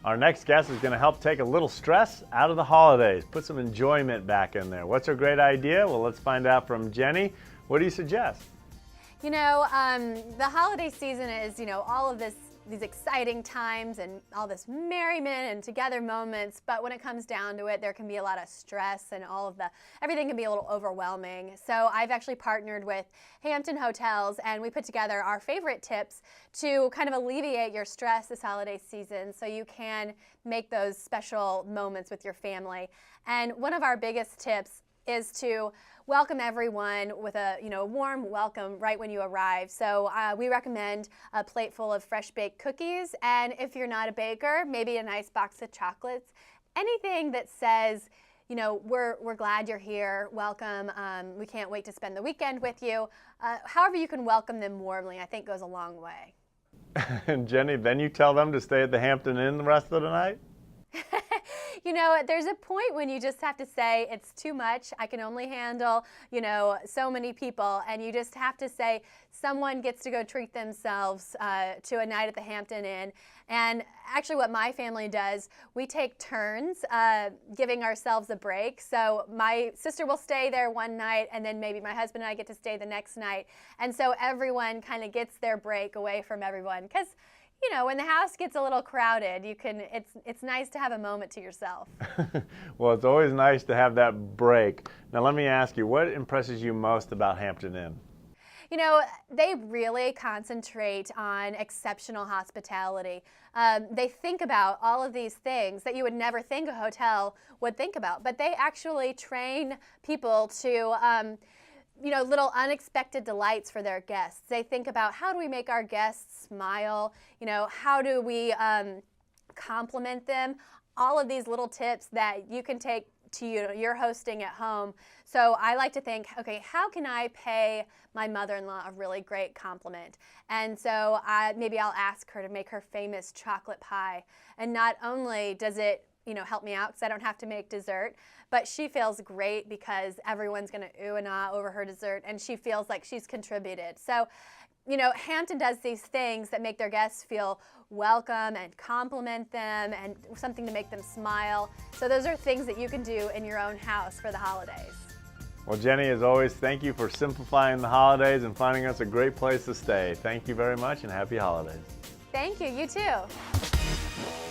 Our next guest is going to help take a little stress out of the holidays, put some enjoyment back in there. What's her great idea? Well, let's find out from Jenny. What do you suggest? You know, the holiday season is, all of these exciting times and all this merriment and together moments, but when it comes down to it, there can be a lot of stress and everything can be a little overwhelming. So I've actually partnered with Hampton Hotels, and we put together our favorite tips to kind of alleviate your stress this holiday season so you can make those special moments with your family. And one of our biggest tips is to welcome everyone with a warm welcome right when you arrive. So we recommend a plate full of fresh baked cookies, and if you're not a baker, maybe a nice box of chocolates. Anything that says, we're glad you're here, welcome, we can't wait to spend the weekend with you. However you can welcome them warmly, I think goes a long way. And Jenny, then you tell them to stay at the Hampton Inn the rest of the night? There's a point when you just have to say it's too much. I can only handle, so many people. And you just have to say someone gets to go treat themselves to a night at the Hampton Inn. And actually what my family does, we take turns giving ourselves a break. So my sister will stay there one night, and then maybe my husband and I get to stay the next night. And so everyone kind of gets their break away from everyone. Because when the house gets a little crowded, it's nice to have a moment to yourself. Well, it's always nice to have that break. Now let me ask you, what impresses you most about Hampton Inn? They really concentrate on exceptional hospitality. They think about all of these things that you would never think a hotel would think about, but they actually train people to little unexpected delights for their guests. They think about, how do we make our guests smile? How do we compliment them? All of these little tips that you can take to your hosting at home. So I like to think, okay, how can I pay my mother-in-law a really great compliment? And so maybe I'll ask her to make her famous chocolate pie. And not only does it help me out because I don't have to make dessert, but she feels great because everyone's going to ooh and ah over her dessert, and she feels like she's contributed. So, Hampton does these things that make their guests feel welcome and compliment them and something to make them smile. So those are things that you can do in your own house for the holidays. Well, Jenny, as always, thank you for simplifying the holidays and finding us a great place to stay. Thank you very much, and happy holidays. Thank you. You too.